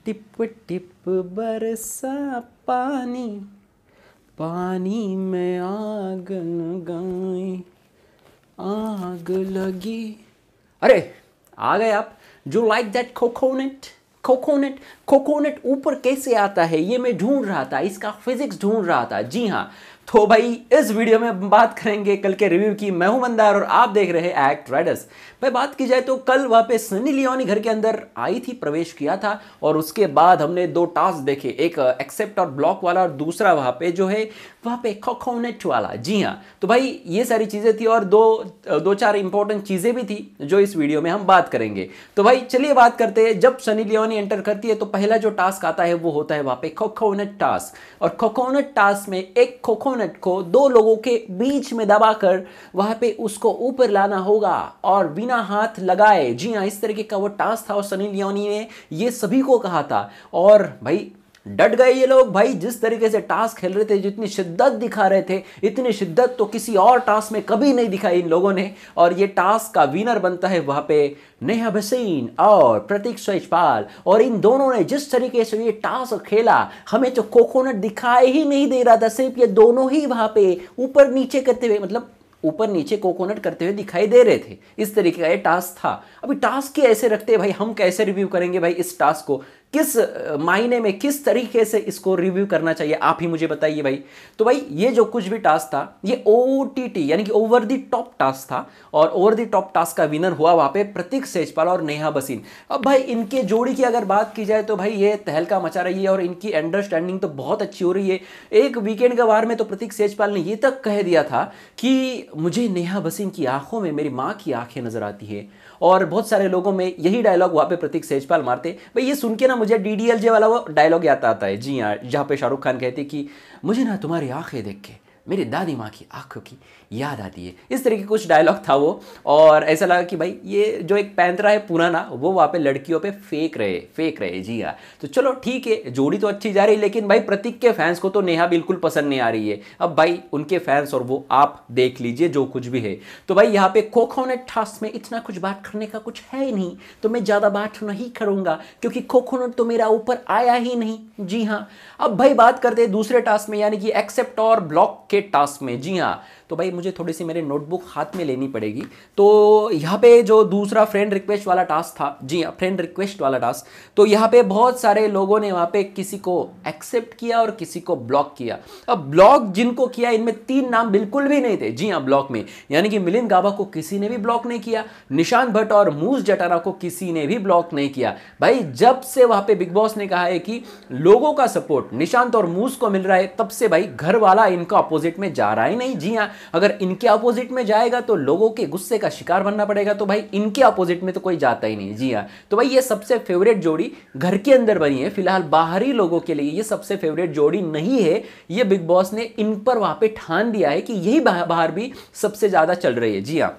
Tip tip बरसा पानी, पानी में आग लगाई, आग लगी। अरे आ गए आप। जो like that coconut, coconut coconut ऊपर कैसे आता है ये मैं ढूंढ रहा था, इसका फिजिक्स ढूंढ रहा था। जी हाँ, तो भाई इस वीडियो में हम बात करेंगे कल के रिव्यू की। मैं हूं मंदार और आप देख रहे हैं एक्ट राइडर्स। भाई बात की जाए तो कल वहां पे सनी लियोनी घर के अंदर आई थी, प्रवेश किया था, और उसके बाद हमने दो टास्क देखे, एक एक्सेप्ट और ब्लॉक वाला और दूसरा वहां पे जो है वहां पे कोकोनट वाला। जी हाँ, तो भाई ये सारी चीजें थी और दो चार इंपॉर्टेंट चीजें भी थी जो इस वीडियो में हम बात करेंगे। तो भाई चलिए बात करते हैं। जब सनी लियोनी एंटर करती है तो पहला जो टास्क आता है वो होता है वहां पे कोकोनट टास्क। और कोकोनट टास्क में एक कोकोनट को दो लोगों के बीच में दबाकर वहां पे उसको ऊपर लाना होगा और बिना हाथ लगाए। जी हाँ, इस तरीके का वो टास्क था और सनी लियोनी ने ये सभी को कहा था। और भाई डट गए ये लोग। भाई जिस तरीके से टास्क खेल रहे थे, जितनी शिद्दत दिखा रहे थे, इतनी शिद्दत तो किसी और टास्क में कभी नहीं दिखाई इन लोगों ने। और ये टास्क का विनर बनता है वहां पे नेहा भसीन और प्रतीक सेजपाल। और इन दोनों ने जिस तरीके से ये टास्क खेला, हमें तो कोकोनट दिखाई ही नहीं दे रहा था, सिर्फ ये दोनों ही वहां पे ऊपर नीचे करते हुए, मतलब ऊपर नीचे कोकोनट करते हुए दिखाई दे रहे थे। इस तरीके का ये टास्क था। अभी टास्क के ऐसे रखते हैं भाई, हम कैसे रिव्यू करेंगे भाई इस टास्क को, किस मायने में, किस तरीके से इसको रिव्यू करना चाहिए, आप ही मुझे बताइए भाई। तो भाई ये जो कुछ भी टास्क था ये OTT यानी कि ओवर द टॉप टास्क था, और ओवर द टॉप टास्क का विनर हुआ वहां पे प्रतीक सेजपाल और नेहा भसीन। अब भाई इनके जोड़ी की अगर बात की जाए तो भाई ये तहलका मचा रही है और इनकी अंडरस्टैंडिंग तो बहुत अच्छी हो रही है। एक वीकेंड के वार में तो प्रतीक सेजपाल ने ये तक कह दिया था कि मुझे नेहा भसीन की आंखों में मेरी माँ की आंखें नजर आती है। और बहुत सारे लोगों में यही डायलॉग वहां पे प्रतीक सेजपाल मारते। भाई ये सुन के ना मुझे DDLJ वाला वो डायलॉग याद आता है। जी हाँ, जहां पे शाहरुख खान कहते कि मुझे ना तुम्हारी आंखें देख के मेरी दादी माँ की आंखों की याद आती है। इस तरीके का कुछ डायलॉग था वो। और ऐसा लगा कि भाई ये जो एक पैंतरा है पुराना, वो वहाँ पे लड़कियों पे फेंक रहे। जी हाँ, तो चलो ठीक है, जोड़ी तो अच्छी जा रही है, लेकिन भाई प्रतीक के फैंस को तो नेहा बिल्कुल पसंद नहीं आ रही है। अब भाई उनके फैंस और वो आप देख लीजिए जो कुछ भी है। तो भाई यहाँ पे कोकोनट टास्क में इतना कुछ बात करने का कुछ है ही नहीं, तो मैं ज़्यादा बात नहीं करूँगा क्योंकि कोकोनट तो मेरा ऊपर आया ही नहीं। जी हाँ, अब भाई बात करते हैं दूसरे टास्क में यानी कि एक्सेप्ट और ब्लॉक के टास्क में। जी हाँ, तो भाई मुझे थोड़ी सी मेरी नोटबुक हाथ में लेनी पड़ेगी। तो यहाँ पे जो दूसरा फ्रेंड रिक्वेस्ट वाला टास्क था, जी हाँ फ्रेंड रिक्वेस्ट वाला टास्क, तो यहाँ पे बहुत सारे लोगों ने वहाँ पे किसी को एक्सेप्ट किया और किसी को ब्लॉक किया। अब ब्लॉक जिनको किया इनमें 3 नाम बिल्कुल भी नहीं थे। जी हाँ, ब्लॉक में यानी कि मिलिंद गाबा को किसी ने भी ब्लॉक नहीं किया, निशांत भट्ट और मूस जटाना को किसी ने भी ब्लॉक नहीं किया। भाई जब से वहाँ पे बिग बॉस ने कहा है कि लोगों का सपोर्ट निशांत और मूस को मिल रहा है, तब से भाई घर वाला इनका अपोजिट में जा रहा ही नहीं। जी हाँ, अगर इनके अपोजिट में जाएगा तो लोगों के गुस्से का शिकार बनना पड़ेगा, तो भाई इनके अपोजिट में तो कोई जाता ही नहीं। जी हाँ, तो भाई ये सबसे फेवरेट जोड़ी घर के अंदर बनी है। फिलहाल बाहरी लोगों के लिए ये सबसे फेवरेट जोड़ी नहीं है। ये बिग बॉस ने इन पर वहां पे ठान दिया है कि यही बाहर भी सबसे ज्यादा चल रही है। जी हाँ,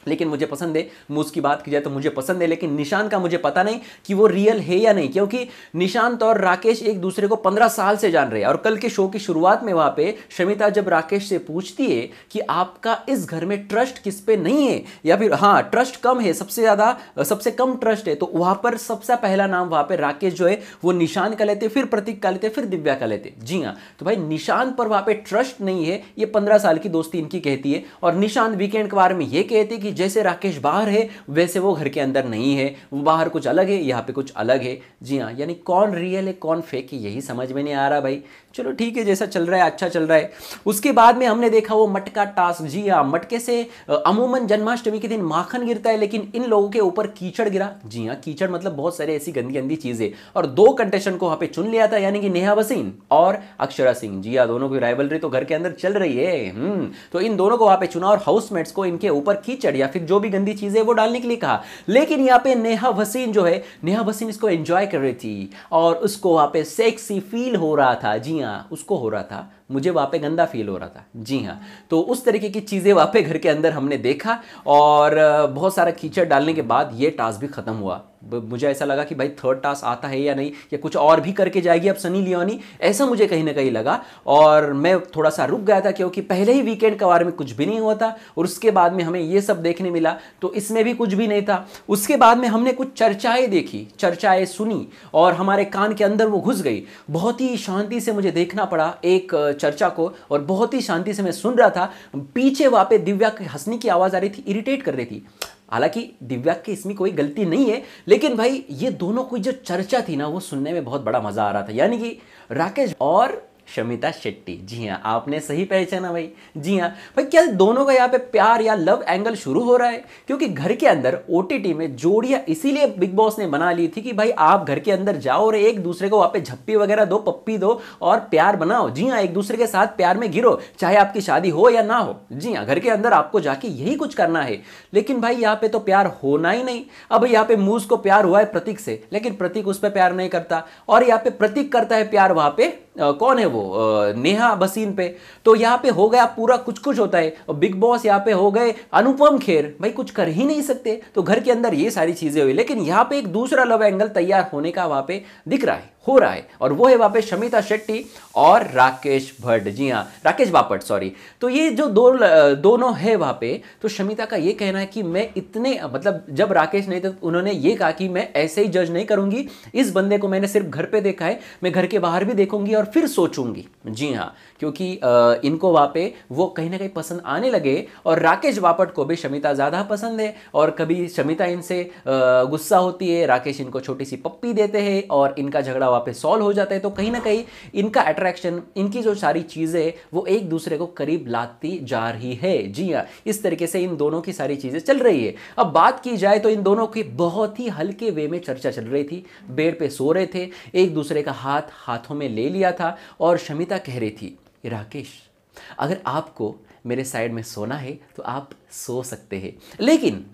लेकिन मुझे पसंद है, मूस की बात की जाए तो मुझे पसंद है, लेकिन निशांत का मुझे पता नहीं कि वो रियल है या नहीं, क्योंकि निशांत और राकेश एक दूसरे को 15 साल से जान रहे हैं। और कल के शो की शुरुआत में वहां पे शमिता जब राकेश से पूछती है कि आपका इस घर में ट्रस्ट किस पे नहीं है, या फिर हाँ ट्रस्ट कम है, सबसे कम ट्रस्ट है, तो वहां पर सबसे पहला नाम वहां पर राकेश जो है वो निशांत का लेते, फिर प्रतीक का लेते, फिर दिव्या का लेते। जी हाँ, तो भाई निशांत पर वहां पे ट्रस्ट नहीं है, ये 15 साल की दोस्ती इनकी कहती है। और निशांत वीकेंड के बारे में ये कहते कि जैसे राकेश बाहर है वैसे वो घर के अंदर नहीं है, वो बाहर कुछ अलग है, यहाँ पे कुछ अलग है। जी हाँ, यानी कौन रियल है कौन फेक है यही समझ में नहीं आ रहा भाई। चलो ठीक है, जैसा चल रहा है अच्छा चल रहा है। उसके बाद में हमने देखा वो मटका टास्क। जी हाँ, मटके से अमूमन जन्माष्टमी के दिन माखन गिरता है, लेकिन इन लोगों के ऊपर कीचड़ गिरा। जी हाँ, कीचड़ मतलब बहुत सारे ऐसी गंदी गंदी चीजें। और 2 कंटेस्टेंट को वहां पे चुन लिया था, यानी कि नेहा भसीन और अक्षरा सिंह। जी हाँ, दोनों की राइवलरी तो घर के अंदर चल रही है। तो इन दोनों को वहां पे चुना और हाउसमेट्स को इनके ऊपर कीचड़ या फिर जो भी गंदी चीजें वो डालने के लिए कहा। लेकिन यहाँ पे नेहा भसीन जो है, नेहा भसीन इसको एंजॉय कर रही थी और उसको वहां पे सेक्सी फील हो रहा था। जी हाँ, उसको हो रहा था, मुझे वहाँ पे गंदा फील हो रहा था। जी हाँ, तो उस तरीके की चीज़ें वहाँ पे घर के अंदर हमने देखा और बहुत सारा कीचड़ डालने के बाद ये टास्क भी ख़त्म हुआ। मुझे ऐसा लगा कि भाई थर्ड टास्क आता है या नहीं, या कुछ और भी करके जाएगी अब सनी लियोनी, ऐसा मुझे कहीं ना कहीं लगा। और मैं थोड़ा सा रुक गया था क्योंकि पहले ही वीकेंड के बारे में कुछ भी नहीं हुआ था और उसके बाद में हमें ये सब देखने मिला, तो इसमें भी कुछ भी नहीं था। उसके बाद में हमने कुछ चर्चाएं देखी, चर्चाएं सुनी और हमारे कान के अंदर वो घुस गई। बहुत ही शांति से मुझे देखना पड़ा एक चर्चा को और बहुत ही शांति से मैं सुन रहा था। पीछे वहाँ पे दिव्या की हंसने की आवाज़ आ रही थी, इरिटेट कर रही थी। हालांकि दिव्या की इसमें कोई गलती नहीं है, लेकिन भाई ये दोनों की जो चर्चा थी ना वो सुनने में बहुत बड़ा मजा आ रहा था, यानी कि राकेश और शमिता शेट्टी। जी हाँ, आपने सही पहचाना भाई। जी हाँ भाई, क्या दोनों का यहाँ पे प्यार या लव एंगल शुरू हो रहा है? क्योंकि घर के अंदर ओटीटी में जोड़ियां इसीलिए बिग बॉस ने बना ली थी कि भाई आप घर के अंदर जाओ और एक दूसरे को वहाँ पे झप्पी वगैरह दो, पप्पी दो और प्यार बनाओ। जी हाँ, एक दूसरे के साथ प्यार में गिरो, चाहे आपकी शादी हो या ना हो। जी हाँ, घर के अंदर आपको जाके यही कुछ करना है। लेकिन भाई यहाँ पे तो प्यार होना ही नहीं। अब यहाँ पे मूस को प्यार हुआ है प्रतीक से, लेकिन प्रतीक उस पर प्यार नहीं करता और यहाँ पे प्रतीक करता है प्यार वहाँ पे कौन है वो, नेहा भसीन पे। तो यहाँ पे हो गया पूरा कुछ कुछ होता है। बिग बॉस यहाँ पे हो गए अनुपम खेर, भाई कुछ कर ही नहीं सकते। तो घर के अंदर ये सारी चीजें हुई, लेकिन यहाँ पे एक दूसरा लव एंगल तैयार होने का वहाँ पे दिख रहा है, हो रहा है, और वो है वहाँ पे शमिता शेट्टी और राकेश भट्ट। जी हाँ, राकेश बापट, सॉरी। तो ये जो दोनों है वहाँ पे, तो शमिता का ये कहना है कि मैं इतने, मतलब जब राकेश नहीं थे तो उन्होंने ये कहा कि मैं ऐसे ही जज नहीं करूंगी, इस बंदे को मैंने सिर्फ घर पे देखा है, मैं घर के बाहर भी देखूंगी और फिर सोचूंगी। जी हाँ, क्योंकि इनको वहाँ पे वो कहीं ना कहीं पसंद आने लगे और राकेश बापट को भी शमिता ज़्यादा पसंद है और कभी शमिता इनसे गुस्सा होती है, राकेश इनको छोटी सी पप्पी देते हैं और इनका झगड़ा वहाँ पे सॉल्व हो जाता है। तो कहीं ना कहीं इनका अट्रैक्शन, इनकी जो सारी चीज़ें वो एक दूसरे को करीब लाती जा रही है। जी हाँ, इस तरीके से इन दोनों की सारी चीज़ें चल रही है। अब बात की जाए तो इन दोनों की बहुत ही हल्के वे में चर्चा चल रही थी। बेड पे सो रहे थे, एक दूसरे का हाथ हाथों में ले लिया था और शमिता कह रही थी, राकेश अगर आपको मेरे साइड में सोना है तो आप सो सकते हैं, लेकिन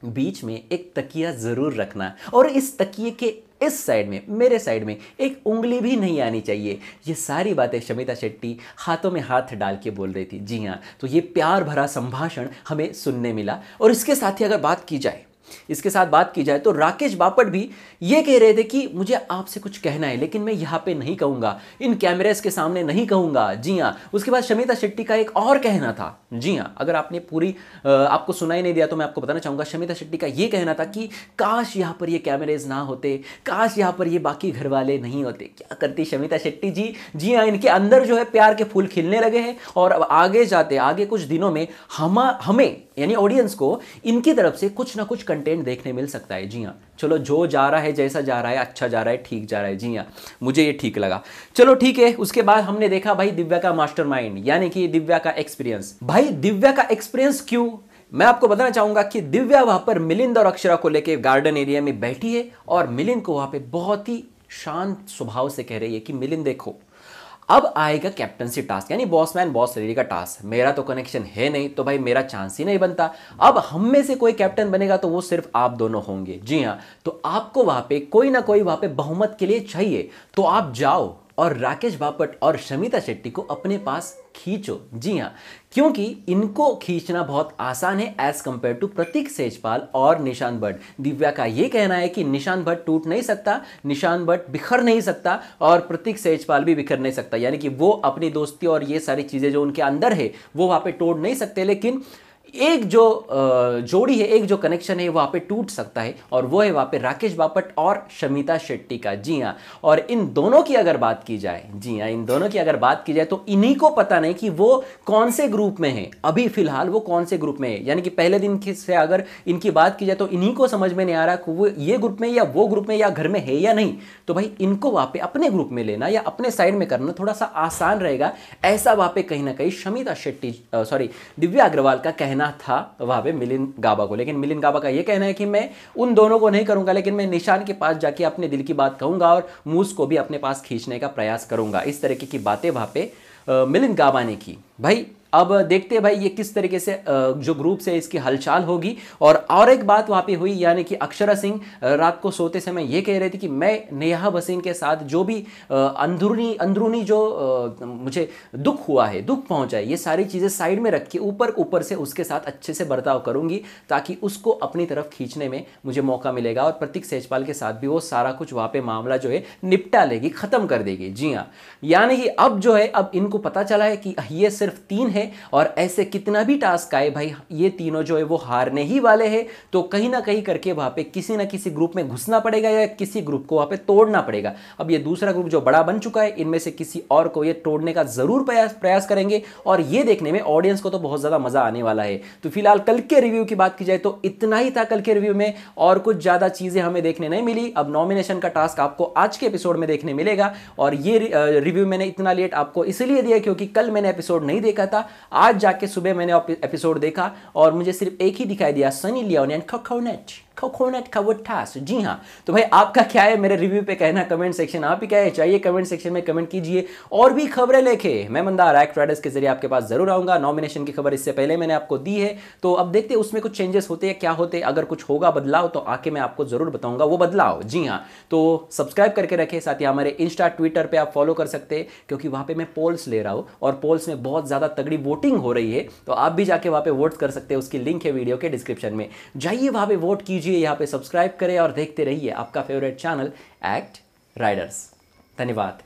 बीच में एक तकिया जरूर रखना और इस तकिए के इस साइड में, मेरे साइड में एक उंगली भी नहीं आनी चाहिए। ये सारी बातें शमिता शेट्टी हाथों में हाथ डाल के बोल रही थी। जी हाँ, तो ये प्यार भरा संभाषण हमें सुनने मिला। और इसके साथ ही अगर बात की जाए, इसके साथ बात की जाए तो राकेश बापट भी ये कह रहे थे कि मुझे आपसे कुछ कहना है, लेकिन मैं यहाँ पे नहीं कहूँगा, इन कैमरेस के सामने नहीं कहूँगा। जी हाँ, उसके बाद शमिता शेट्टी का एक और कहना था। जी हाँ, अगर आपने पूरी आपको सुनाई नहीं दिया तो मैं आपको बताना चाहूँगा। शमिता शेट्टी का ये कहना था कि काश यहाँ पर ये कैमरेज ना होते, काश यहाँ पर ये बाकी घर वाले नहीं होते। क्या करती शमिता शेट्टी जी? जी हाँ, इनके अंदर जो है प्यार के फूल खिलने लगे हैं और अब आगे जाते, आगे कुछ दिनों में हमें यानी ऑडियंस को इनकी तरफ से कुछ ना कुछ कंटेंट देखने मिल सकता है। जी हाँ, चलो जो जा रहा है, जैसा जा रहा है, अच्छा जा रहा है, ठीक जा रहा है। जी हाँ, मुझे ये ठीक लगा। चलो ठीक है। उसके बाद हमने देखा भाई दिव्या का मास्टरमाइंड, यानी कि दिव्या का एक्सपीरियंस। भाई दिव्या का एक्सपीरियंस क्यों, मैं आपको बताना चाहूंगा कि दिव्या वहां पर मिलिंद और अक्षरा को लेकर गार्डन एरिया में बैठी है और मिलिंद को वहां पे बहुत ही शांत स्वभाव से कह रही है कि मिलिंद देखो, अब आएगा कैप्टनसी टास्क, यानी बॉसमैन बॉस लेडी का टास्क। मेरा तो कनेक्शन है नहीं, तो भाई मेरा चांस ही नहीं बनता। अब हम में से कोई कैप्टन बनेगा तो वो सिर्फ आप दोनों होंगे। जी हाँ, तो आपको वहां पे कोई ना कोई वहां पे बहुमत के लिए चाहिए, तो आप जाओ और राकेश बापट और शमिता शेट्टी को अपने पास खींचो। जी हाँ, क्योंकि इनको खींचना बहुत आसान है एज कंपेयर टू प्रतीक सेजपाल और निशान भट्ट। दिव्या का यह कहना है कि निशान भट्ट टूट नहीं सकता, निशान भट्ट बिखर नहीं सकता और प्रतीक सेजपाल भी बिखर नहीं सकता, यानी कि वो अपनी दोस्ती और ये सारी चीजें जो उनके अंदर है वो वहां पे तोड़ नहीं सकते। लेकिन एक जो जोड़ी है, एक जो कनेक्शन है वहां पे टूट सकता है और वो है वहां पे राकेश बापट और शमिता शेट्टी का। जी हाँ, और इन दोनों की अगर बात की जाए, जी हाँ, इन दोनों की अगर बात की जाए तो इन्हीं को पता नहीं कि वो कौन से ग्रुप में है, अभी फिलहाल वो कौन से ग्रुप में है। यानी कि पहले दिन से अगर इनकी बात की जाए तो इन्हीं को समझ में नहीं आ रहा कि वो ये ग्रुप में या वो ग्रुप में या घर में है या नहीं। तो भाई इनको वहां पे अपने ग्रुप में लेना या अपने साइड में करना थोड़ा सा आसान रहेगा, ऐसा वहां पे कहीं ना कहीं शमिता शेट्टी दिव्या अग्रवाल का कहना था वहां पे मिलिंद गाबा को। लेकिन मिलिंद गाबा का यह कहना है कि मैं उन दोनों को नहीं करूंगा, लेकिन मैं निशान के पास जाके अपने दिल की बात कहूंगा और मूस को भी अपने पास खींचने का प्रयास करूंगा। इस तरीके की बातें वहां पे मिलिंद गाबा ने की। भाई अब देखते हैं भाई ये किस तरीके से जो ग्रुप से इसकी हलचल होगी। और एक बात वहाँ पे हुई, यानी कि अक्षरा सिंह रात को सोते समय ये कह रही थी कि मैं नेहा भसीन के साथ जो भी अंदरूनी अंदरूनी जो मुझे दुख हुआ है, दुख पहुंचा है, ये सारी चीज़ें साइड में रख के ऊपर ऊपर से उसके साथ अच्छे से बर्ताव करूंगी, ताकि उसको अपनी तरफ खींचने में मुझे मौका मिलेगा। और प्रतीक सेजपाल के साथ भी वो सारा कुछ वहाँ पे मामला जो है निपटा लेगी, ख़त्म कर देगी। जी हाँ, यानी कि अब जो है, अब इनको पता चला है कि ये सिर्फ 3 है और ऐसे कितना भी टास्क आए भाई, ये तीनों जो है वो हारने ही वाले हैं। तो कहीं ना कहीं करके वहाँ पे किसी ना किसी ग्रुप में घुसना पड़ेगा या किसी ग्रुप को वहाँ पे तोड़ना पड़ेगा। अब ये दूसरा ग्रुप जो बड़ा बन चुका है, इनमें से किसी और को ये तोड़ने का जरूर प्रयास करेंगे और ये देखने में ऑडियंस को तो बहुत ज़्यादा मजा आने वाला है। तो फिलहाल कल के रिव्यू की बात की जाए तो इतना ही था कल के रिव्यू में, और कुछ ज़्यादा चीज़ें हमें देखने नहीं मिली। अब नॉमिनेशन का टास्क आपको आज के एपिसोड में देखने मिलेगा, और ये रिव्यू मैंने इतना लेट आपको इसलिए दिया क्योंकि कल मैंने एपिसोड नहीं देखा था। आज जाके सुबह मैंने एपिसोड देखा और मुझे सिर्फ एक ही दिखाई दिया, सनी लियोनी एंड कोकोनट का वो टास्क। जी हाँ, तो भाई आपका क्या है मेरे रिव्यू पे कहना कमेंट सेक्शन आप ही क्या है चाहिए कमेंट सेक्शन में कमेंट कीजिए। और भी खबरें लेके मैं मंदार एक्ट राइडर्स के जरिए आपके पास जरूर आऊंगा। नॉमिनेशन की खबर इससे पहले मैंने आपको दी है, तो अब देखते हैं उसमें कुछ चेंजेस होते हैं क्या होते, अगर कुछ होगा बदलाव तो आके मैं आपको जरूर बताऊंगा वो बदलाव। जी हाँ, तो सब्सक्राइब करके रखें, साथ ही हमारे इंस्टा ट्विटर पे आप फॉलो कर सकते हैं, क्योंकि वहां पे मैं पोल्स ले रहा हूं और पोल्स में बहुत ज्यादा तगड़ी वोटिंग हो रही है, तो आप भी जाके वहां पे वोट कर सकते हैं। उसकी लिंक है वीडियो के डिस्क्रिप्शन में, जाइए वहां पे वोट कीजिए, यहाँ पे सब्सक्राइब करें और देखते रहिए आपका फेवरेट चैनल एक्ट राइडर्स। धन्यवाद।